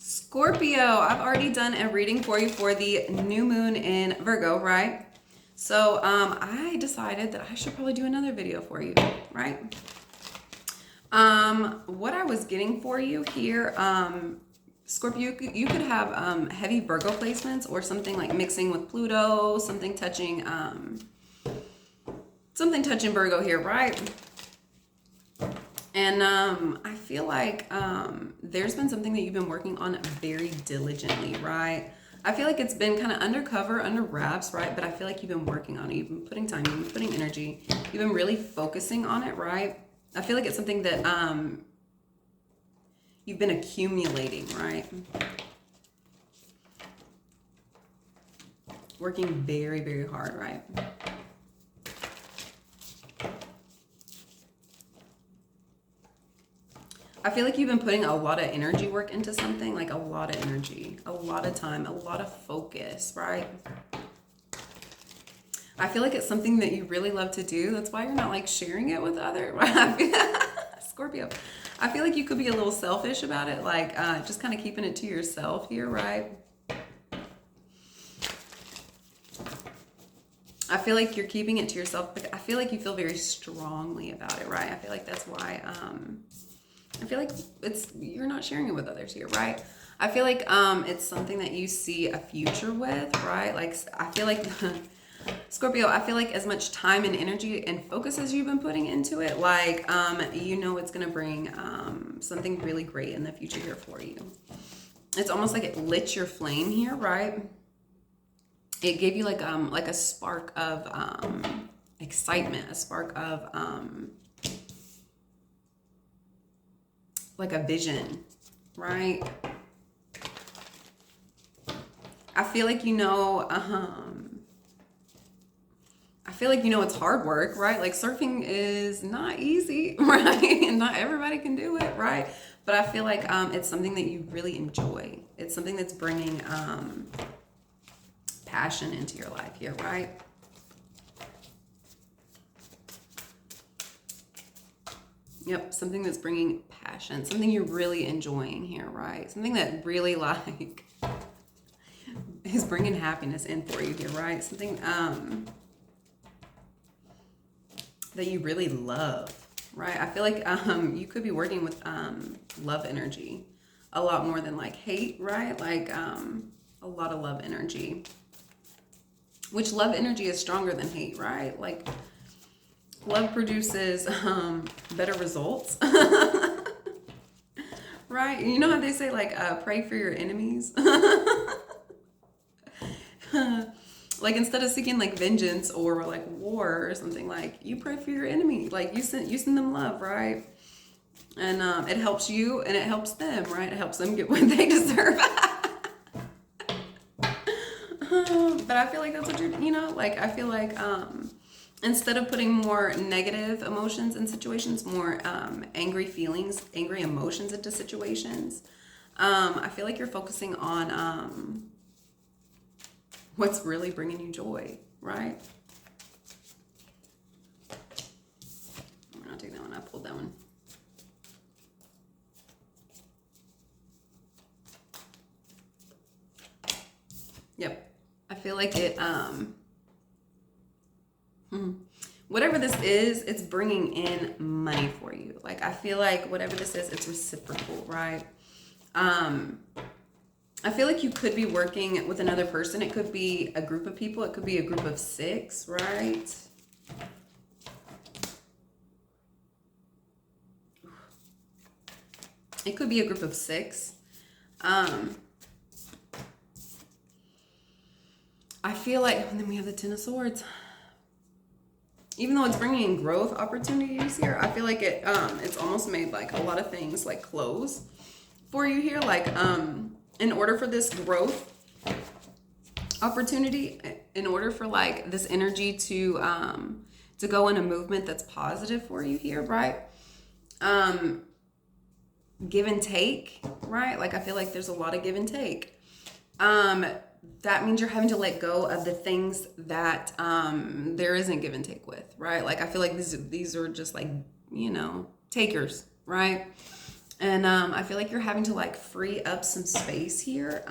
Scorpio, I've already done a reading for you for the new moon in Virgo, right? So I decided that I should probably do another video for you, right? What I was getting for you here, Scorpio, you could have heavy Virgo placements or something like mixing with Pluto, something touching Virgo here, right? And I feel like there's been something that you've been working on very diligently, right? I feel like it's been kind of undercover, under wraps, right? But I feel like you've been working on it. You've been putting time, you've been putting energy. You've been really focusing on it, right? I feel like it's something that you've been accumulating, right? Working very, very hard, right? I feel like you've been putting a lot of energy work into something, like a lot of energy, a lot of time, a lot of focus, right? I feel like it's something that you really love to do. That's why you're not like sharing it with others. Scorpio. I feel like you could be a little selfish about it, like just kind of keeping it to yourself here, right? I feel like you're keeping it to yourself, but I feel like you feel very strongly about it, right? I feel like that's why I feel like you're not sharing it with others here, right? I feel like it's something that you see a future with, right? Like I feel like Scorpio, I feel like as much time and energy and focus as you've been putting into it, like you know it's gonna bring something really great in the future here for you. It's almost like it lit your flame here, right? It gave you like a spark of excitement, a spark of like a vision, right? I feel like it's hard work, right? Like surfing is not easy, right? And not everybody can do it, right? But I feel like it's something that you really enjoy. It's something that's bringing passion into your life here, right? Yep, something that's bringing passion, something you're really enjoying here, right? Something that really like is bringing happiness in for you here, right? Something that you really love, right? I feel like you could be working with love energy a lot more than like hate, right? Like a lot of love energy, which love energy is stronger than hate, right? Like love produces better results. Right? You know how they say like pray for your enemies? Like instead of seeking like vengeance or like war or something, like you pray for your enemy. Like you send them love, right? And it helps you and it helps them, right? It helps them get what they deserve. But I feel like that's what like I feel like instead of putting more negative emotions in situations, more angry feelings, angry emotions into situations, I feel like you're focusing on what's really bringing you joy, right? I'm not taking that one. I pulled that one. Yep. I feel like it, whatever this is, it's bringing in money for you. Like, I feel like whatever this is, it's reciprocal, right? I feel like you could be working with another person. It could be a group of people. It could be a group of 6, right? It could be a group of 6. I feel like, and then we have the 10 of Swords. Even though it's bringing in growth opportunities here, I feel like it's almost made like a lot of things like close for you here. Like, in order for this growth opportunity, in order for like this energy to go in a movement that's positive for you here, right? Give and take, right? Like I feel like there's a lot of give and take. That means you're having to let go of the things that there isn't give and take with, right? Like I feel like these are just like, takers, right? And I feel like you're having to like free up some space here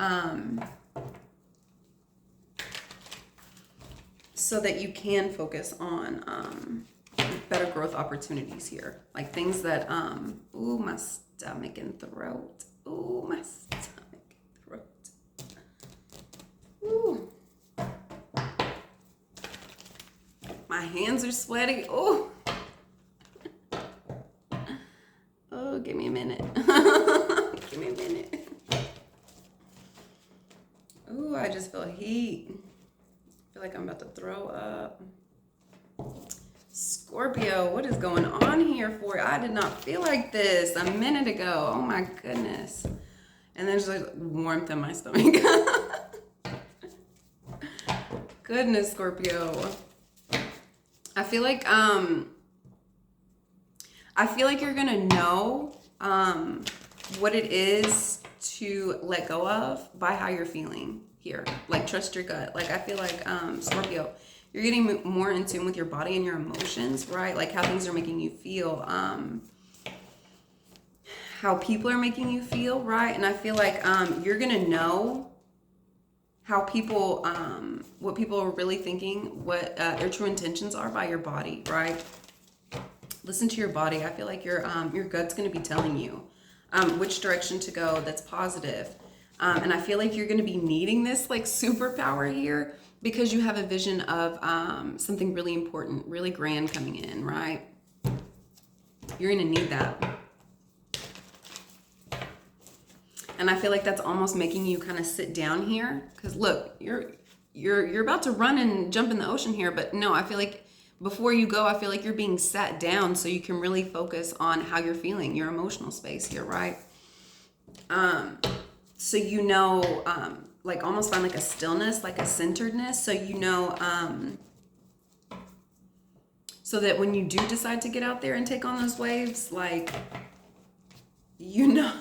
so that you can focus on better growth opportunities here. Like things that, ooh, my stomach and throat. Ooh, my stomach and throat. Ooh. My hands are sweaty. Ooh. Oh, give me a minute. Give me a minute. Ooh, I just feel heat. I feel like I'm about to throw up. Scorpio, what is going on here for you? I did not feel like this a minute ago. Oh my goodness. And there's like warmth in my stomach. Goodness, Scorpio. I feel like you're gonna know what it is to let go of by how you're feeling here. Like trust your gut. Like I feel like Scorpio, you're getting more in tune with your body and your emotions, right? Like how things are making you feel, how people are making you feel, right? And I feel like you're gonna know how people, what people are really thinking, what their true intentions are by your body, right? Listen to your body. I feel like your gut's going to be telling you which direction to go that's positive. And I feel like you're going to be needing this like superpower here because you have a vision of something really important, really grand coming in, right? You're going to need that. And I feel like that's almost making you kind of sit down here because look, you're about to run and jump in the ocean here, but no, I feel like before you go, I feel like you're being sat down so you can really focus on how you're feeling, your emotional space here, right? So you know, like almost find like a stillness, like a centeredness. So you know, so that when you do decide to get out there and take on those waves, like, you know,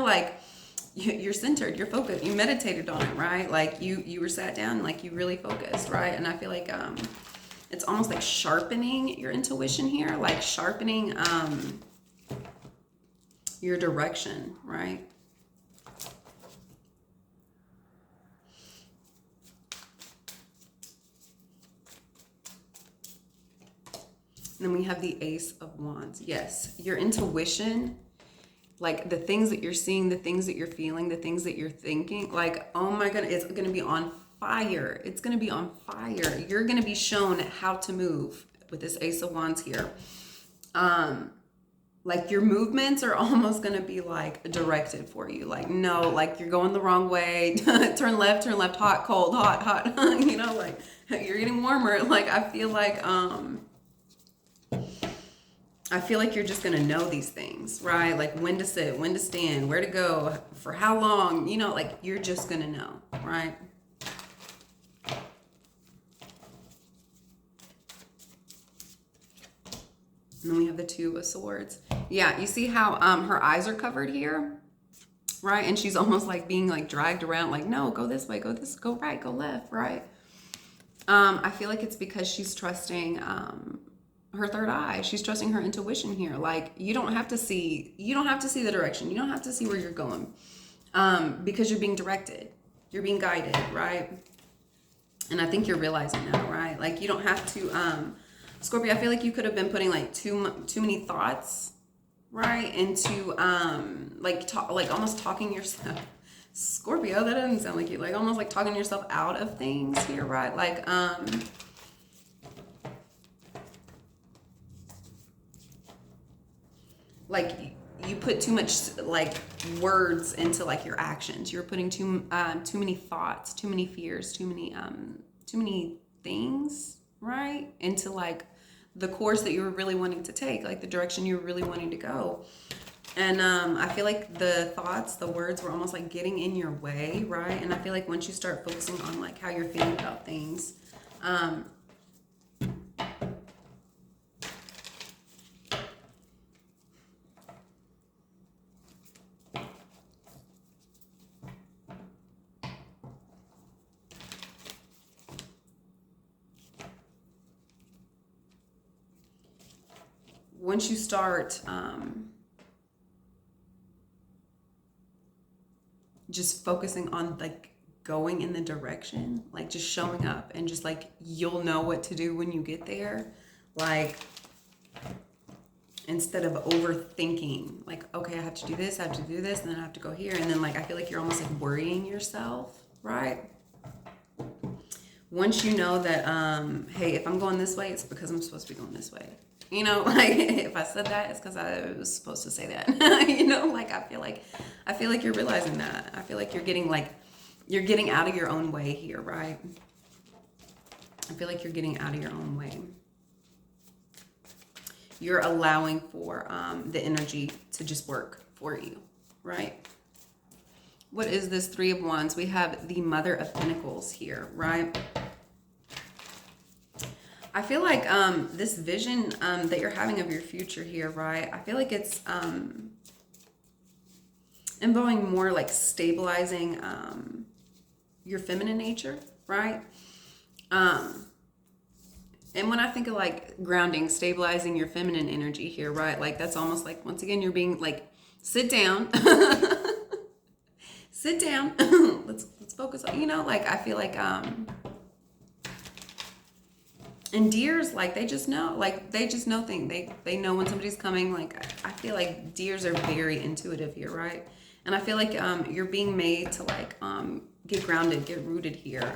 like you're centered, you're focused, you meditated on it, right? Like you were sat down, like you really focused, right? And I feel like, it's almost like sharpening your intuition here, like sharpening your direction, right? And then we have the Ace of Wands. Yes, your intuition, like the things that you're seeing, the things that you're feeling, the things that you're thinking, like, oh my God, it's going to be on fire. It's going to be on fire. You're going to be shown how to move with this Ace of Wands here. Like your movements are almost going to be like directed for you. Like, no, like you're going the wrong way. turn left, hot, cold, hot, you know, like you're getting warmer. Like, I feel like you're just going to know these things, right? Like when to sit, when to stand, where to go, for how long, you know, like you're just going to know, right? And then we have the Two of Swords. Yeah, you see how her eyes are covered here, right? And she's almost like being like dragged around, like, no, go this way, go this, go right, go left, right? I feel like it's because she's trusting her third eye. She's trusting her intuition here. Like you don't have to see the direction. You don't have to see where you're going because you're being directed. You're being guided, right? And I think you're realizing that, right? Like you don't have to, Scorpio, I feel like you could have been putting like too many thoughts, right, into like almost talking yourself. Scorpio, that doesn't sound like you. Like almost like talking yourself out of things here, right? Like you put too much like words into like your actions. You're putting too many thoughts, too many fears, too many things, right, into like the course that you were really wanting to take, like the direction you were really wanting to go. And I feel like the thoughts, the words were almost like getting in your way, right? And I feel like once you start focusing on like how you're feeling about things, once you start just focusing on like going in the direction, like just showing up, and just like you'll know what to do when you get there. Like, instead of overthinking, like, okay, I have to do this, I have to do this, and then I have to go here. And then like, I feel like you're almost like worrying yourself, right? Once you know that, hey, if I'm going this way, it's because I'm supposed to be going this way. You know, like if I said that, it's because I was supposed to say that. You know, like I feel like you're realizing that. I feel like you're getting out of your own way here, right? I feel like you're getting out of your own way. You're allowing for the energy to just work for you, right? What is this Three of Wands? We have the Mother of Pentacles here, right? I feel like this vision that you're having of your future here, right? I feel like it's involving more like stabilizing your feminine nature, right? And when I think of like grounding, stabilizing your feminine energy here, right? Like that's almost like, once again, you're being like, sit down, sit down. let's focus on, you know, like I feel like, and deers, like they just know things. They know when somebody's coming. Like I feel like deers are very intuitive here, right? And I feel like you're being made to like get grounded, get rooted here,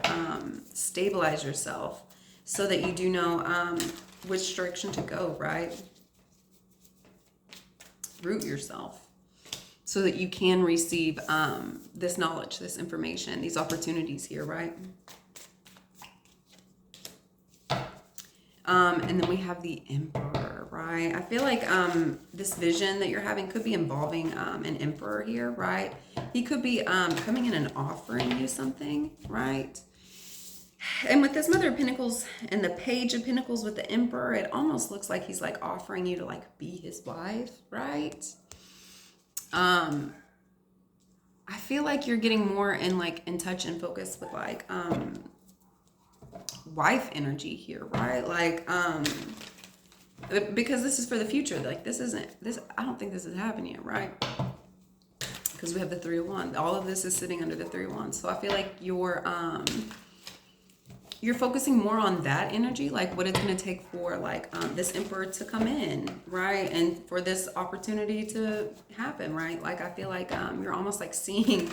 stabilize yourself, so that you do know which direction to go, right? Root yourself so that you can receive this knowledge, this information, these opportunities here, right? And then we have the Emperor, right? I feel like this vision that you're having could be involving an Emperor here, right? He could be coming in and offering you something, right? And with this Mother of Pentacles and the Page of Pentacles with the Emperor, it almost looks like he's like offering you to like be his wife, right? I feel like you're getting more in touch and focus with like wife energy here, right? Like because this is for the future. Like I don't think this has happened yet, right? Because we have the Three of Wands. All of this is sitting under the Three of Wands. So I feel like you're focusing more on that energy, like what it's going to take for like this Emperor to come in, right? And for this opportunity to happen, right? Like I feel like you're almost like seeing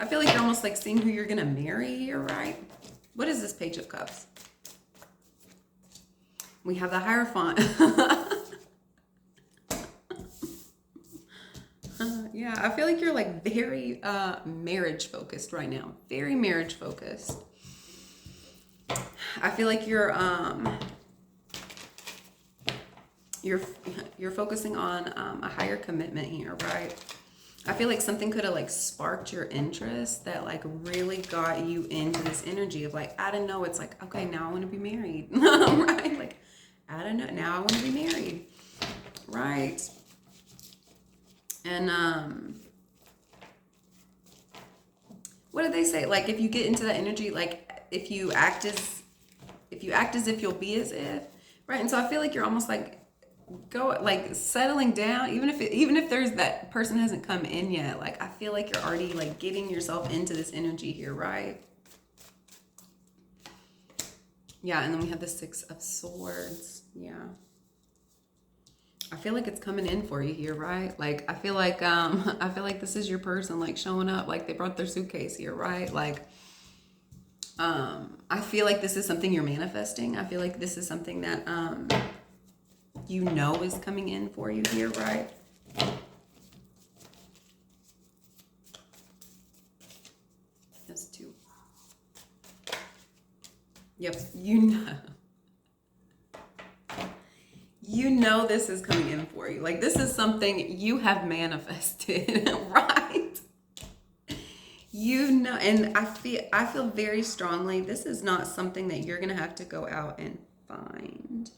who you're going to marry here, right? What is this Page of Cups? We have the Hierophant. Yeah, I feel like you're like very marriage focused right now. Very marriage focused. I feel like you're focusing on a higher commitment here, right? I feel like something could have like sparked your interest that like really got you into this energy of like, I don't know, it's like, okay, now I want to be married. Right? Like, I don't know, now I want to be married. Right? And what did they say? Like if you get into that energy, like if you act as if, you'll be as if, right? And so I feel like you're almost like settling down, even if there's that person hasn't come in yet. Like I feel like you're already like getting yourself into this energy here, right? Yeah, and then we have the Six of Swords. Yeah. I feel like it's coming in for you here, right? Like I feel like this is your person like showing up, like they brought their suitcase here, right? Like I feel like this is something you're manifesting. I feel like this is something that you know is coming in for you here, right? That's two. Yep, you know this is coming in for you. Like this is something you have manifested, right? You know, and I feel very strongly this is not something that you're gonna have to go out and find.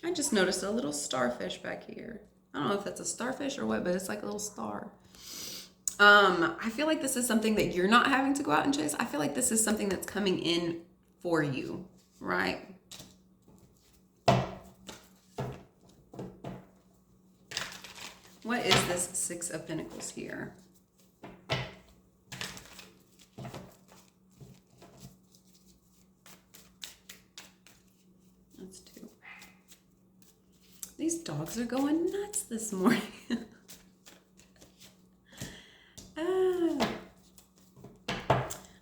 I just noticed a little starfish back here. I don't know if that's a starfish or what, but it's like a little star. I feel like this is something that you're not having to go out and chase. I feel like this is something that's coming in for you, right? What is this Six of Pentacles here? These dogs are going nuts this morning.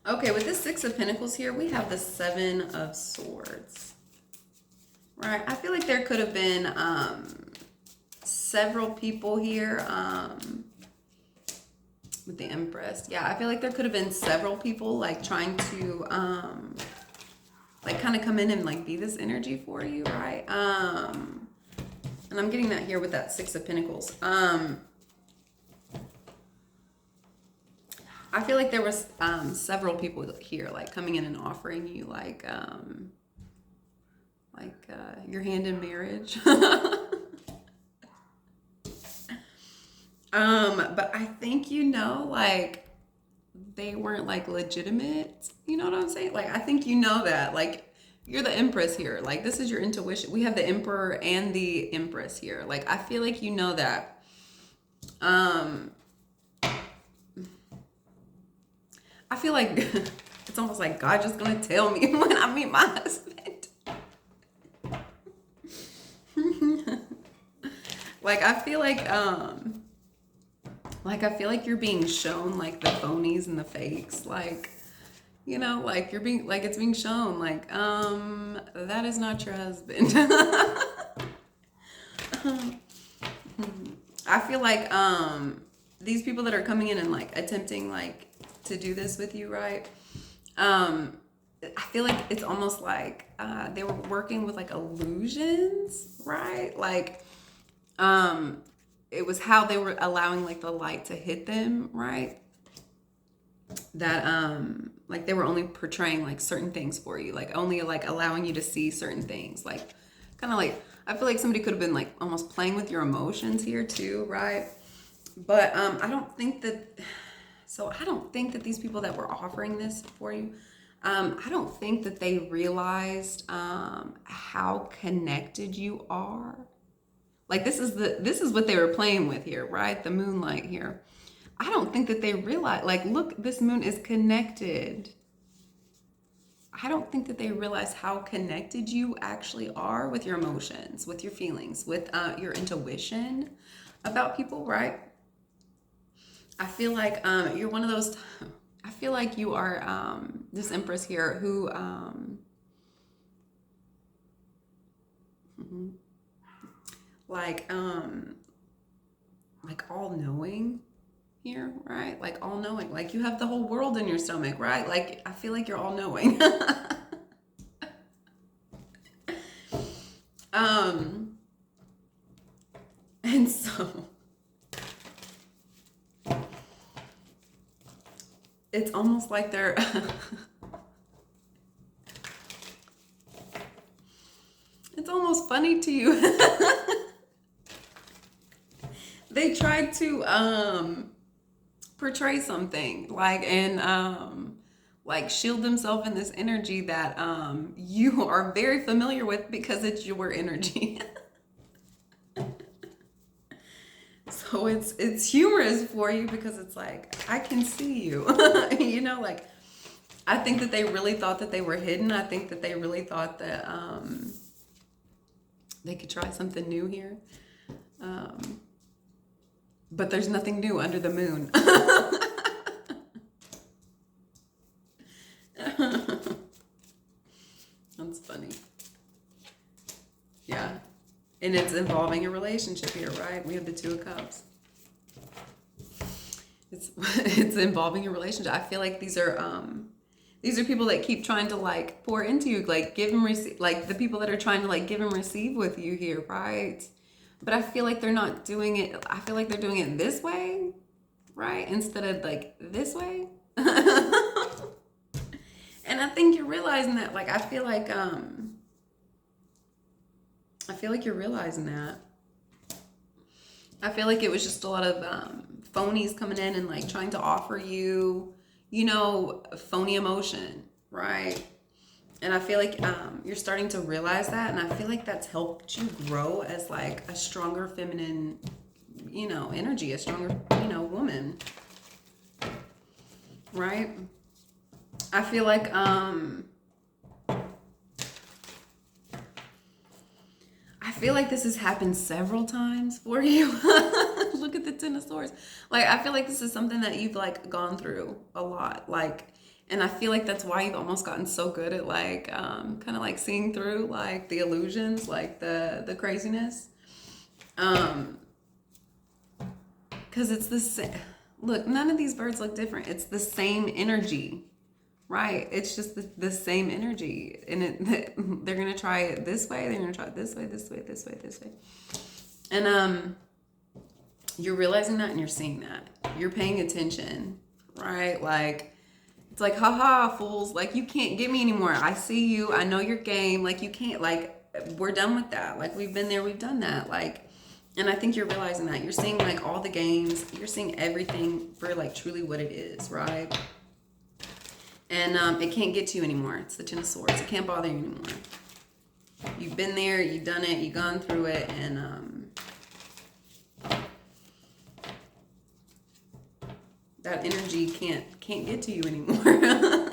Okay, with this Six of Pentacles here, we have the Seven of Swords. Right? I feel like there could have been several people here with the Empress. Yeah, I feel like there could have been several people like trying to like kind of come in and like be this energy for you, right? And I'm getting that here with that Six of Pentacles. I feel like there was several people here like coming in and offering you like your hand in marriage. But I think, you know, like they weren't like legitimate, you know what I'm saying? Like, I think you know that, like, you're the Empress here. Like, this is your intuition. We have the Emperor and the Empress here. Like, I feel like you know that. I feel like it's almost like God just gonna tell me when I meet my husband. Like, I feel like you're being shown like the phonies and the fakes, like, you know, like you're being like, it's being shown like that is not your husband. I feel like these people that are coming in and like attempting like to do this with you, right? I feel like it's almost like they were working with like illusions, right? Like it was how they were allowing like the light to hit them, right? That like they were only portraying like certain things for you, like only like allowing you to see certain things, like kind of like, I feel like somebody could have been like almost playing with your emotions here too, right? But I don't think that these people that were offering this for you, I don't think that they realized how connected you are. Like this is what they were playing with here, right? The moonlight here. I don't think that they realize, like, look, this moon is connected. I don't think that they realize how connected you actually are with your emotions, with your feelings, with your intuition about people, right? I feel like you're one of those, I feel like you are this Empress here who, like all-knowing here, right? Like all-knowing, like you have the whole world in your stomach, right? Like I feel like you're all-knowing. And so it's almost like they're it's almost funny to you. They tried to portray something like, and like shield themselves in this energy that you are very familiar with because it's your energy. So it's humorous for you because it's like, I can see you. You know, like I think that they really thought that they were hidden. I think that they really thought that they could try something new here. But there's nothing new under the moon. That's funny. Yeah. And it's involving a relationship here, right? We have the Two of Cups. It's involving a relationship. I feel like these are people that keep trying to like pour into you, like give and receive, like the people that are trying to like give and receive with you here, right? But I feel like they're not doing it. I feel like they're doing it this way, right? Instead of like this way. And I think you're realizing that. Like, I feel like you're realizing that. I feel like it was just a lot of phonies coming in and like trying to offer you, you know, phony emotion, right? And I feel like you're starting to realize that, and I feel like that's helped you grow as like a stronger feminine, you know, energy, a stronger, you know, woman, right? I feel like feel like this has happened several times for you. Look at the Ten of Swords. Like, I feel like this is something that you've like gone through a lot. Like, and I feel like that's why you've almost gotten so good at like, kind of like seeing through like the illusions, like the craziness. Because it's the same. Look, none of these birds look different. It's the same energy. Right, it's just the same energy, and they're gonna try it this way. They're gonna try it this way, this way, this way, this way, and you're realizing that, and you're seeing that. You're paying attention, right? Like it's like, haha, fools! Like you can't get me anymore. I see you. I know your game. Like you can't. Like we're done with that. Like we've been there. We've done that. Like, and I think you're realizing that. You're seeing like all the games. You're seeing everything for like truly what it is, right? And it can't get to you anymore. It's the Ten of Swords. It can't bother you anymore. You've been there, you've done it, you've gone through it, and that energy can't get to you anymore.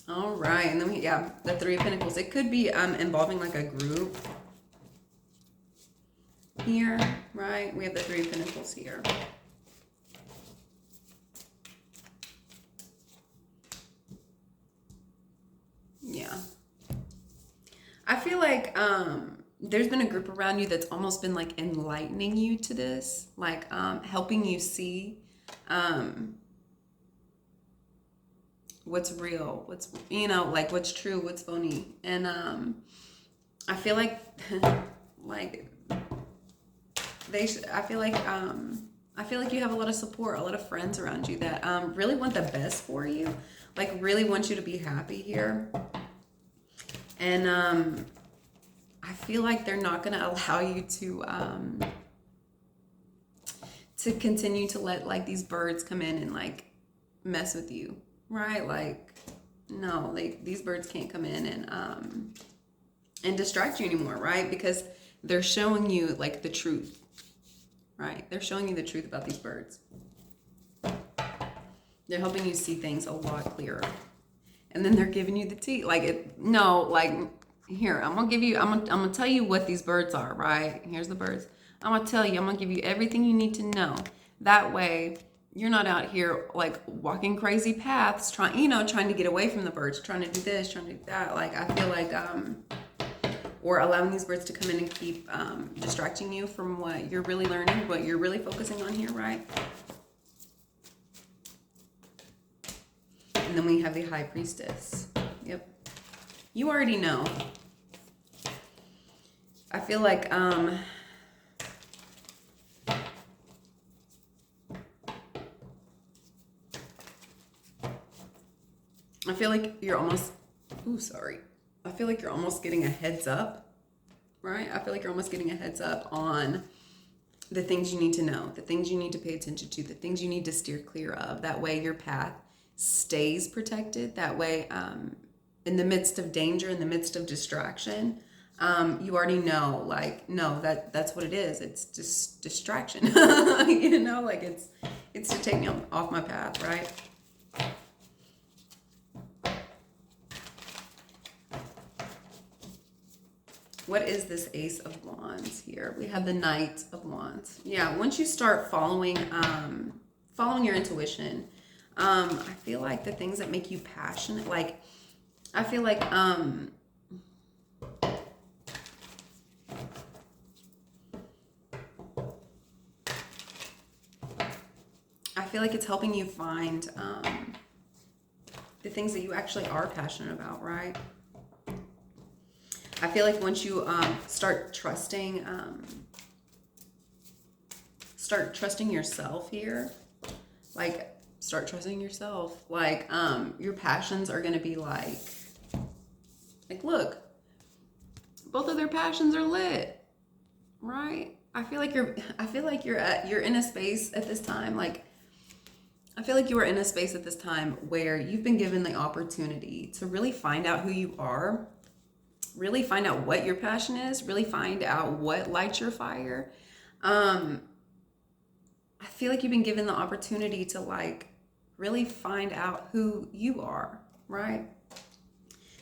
All right, and then the Three of Pentacles. It could be involving like a group here, right? We have the Three of Pentacles here. Yeah. I feel like there's been a group around you that's almost been like enlightening you to this, like helping you see what's real, what's, like what's true, what's phony. And I feel like like I feel like you have a lot of support, a lot of friends around you that really want the best for you, like really want you to be happy here. And I feel like they're not going to allow you to continue to let like these birds come in and like mess with you, right? Like, no, these birds can't come in and distract you anymore, right? Because they're showing you like the truth, right? They're showing you the truth about these birds. They're helping you see things a lot clearer. And then they're giving you the tea. Like, here, I'm gonna tell you what these birds are, right? Here's the birds. I'm gonna give you everything you need to know. That way, you're not out here like walking crazy paths, trying to get away from the birds, trying to do this, trying to do that. Like, I feel like, or allowing these birds to come in and keep distracting you from what you're really learning, what you're really focusing on here, right? And then we have the High Priestess. Yep. You already know. I feel like I feel like you're almost I feel like you're almost getting a heads up, right? I feel like you're almost getting a heads up on the things you need to know, the things you need to pay attention to, the things you need to steer clear of. That way your path stays protected. That way, in the midst of danger, in the midst of distraction, you already know, like, no, that's what it is. It's just distraction. Like it's to take me off my path, right? What is this Ace of Wands here? We have the Knight of Wands. Yeah, once you start following your intuition, I feel like the things that make you passionate, like, I feel like, it's helping you find the things that you actually are passionate about, right? I feel like once you start trusting yourself here, like, start trusting yourself. Like, your passions are going to be like, look, both of their passions are lit, right? I feel like you're in a space at this time. Like, I feel like you are in a space at this time where you've been given the opportunity to really find out who you are, really find out what your passion is, really find out what lights your fire. I feel like you've been given the opportunity to, like, really find out who you are, right?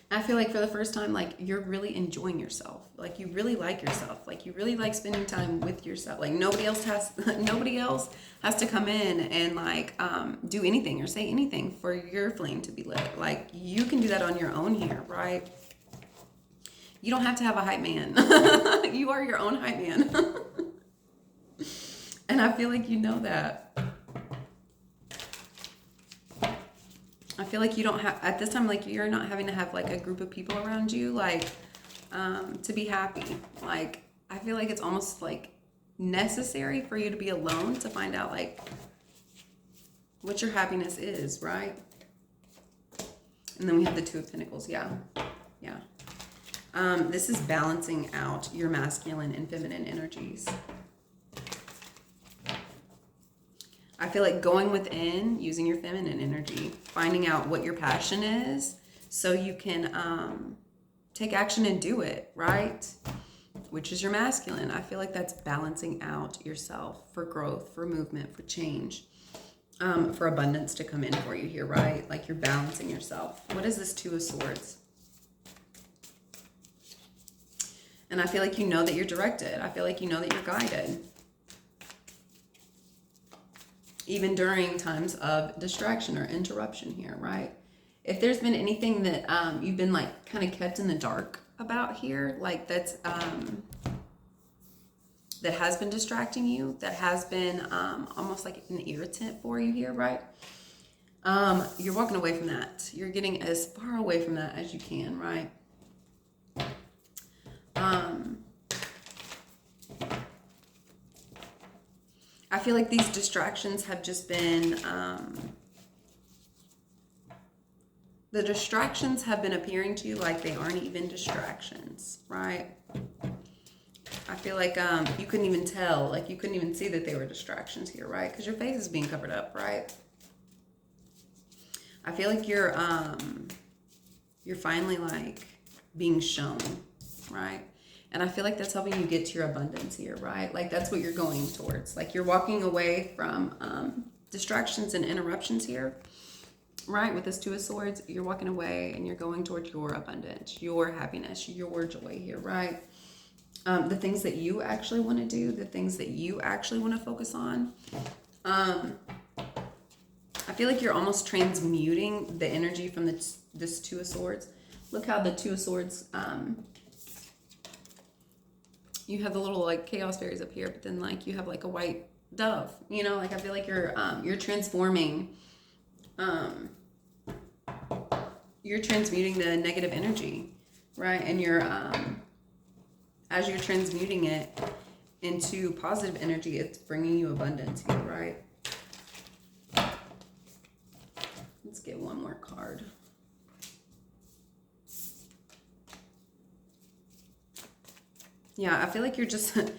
I feel like for the first time, like you're really enjoying yourself. Like you really like yourself. Like you really like spending time with yourself. Like nobody else has nobody else has to come in and like do anything or say anything for your flame to be lit. Like you can do that on your own here, right? You don't have to have a hype man. You are your own hype man. And I feel like you know that. I feel like you don't have, at this time, like you're not having to have like a group of people around you, like, to be happy. Like, I feel like it's almost like necessary for you to be alone to find out like what your happiness is, right? And then we have the Two of Pentacles. Yeah. Yeah. This is balancing out your masculine and feminine energies. I feel like going within, using your feminine energy, finding out what your passion is so you can take action and do it, right? Which is your masculine. I feel like that's balancing out yourself for growth, for movement, for change, for abundance to come in for you here, right? Like you're balancing yourself. What is this Two of Swords? And I feel like you know that you're directed. I feel like you know that you're guided. Even during times of distraction or interruption here, right? If there's been anything that you've been like kind of kept in the dark about here, like that's that has been distracting you, that has been almost like an irritant for you here, right? You're walking away from that. You're getting as far away from that as you can, right? I feel like these distractions have just been, the distractions have been appearing to you like they aren't even distractions, right? I feel like you couldn't even tell, like you couldn't even see that they were distractions here, right? Because your face is being covered up, right? I feel like you're finally like being shown, right? And I feel like that's helping you get to your abundance here, right? Like that's what you're going towards. Like you're walking away from distractions and interruptions here, right? With this Two of Swords, you're walking away and you're going towards your abundance, your happiness, your joy here, right? The things that you actually want to do, the things that you actually want to focus on. I feel like you're almost transmuting the energy from this Two of Swords. Look how the Two of Swords, you have the little like chaos fairies up here, but then like you have like a white dove, you know, like I feel like you're transforming, you're transmuting the negative energy, right? And you're, as you're transmuting it into positive energy, it's bringing you abundance here, right? Let's get one more card. Yeah, I feel like you're just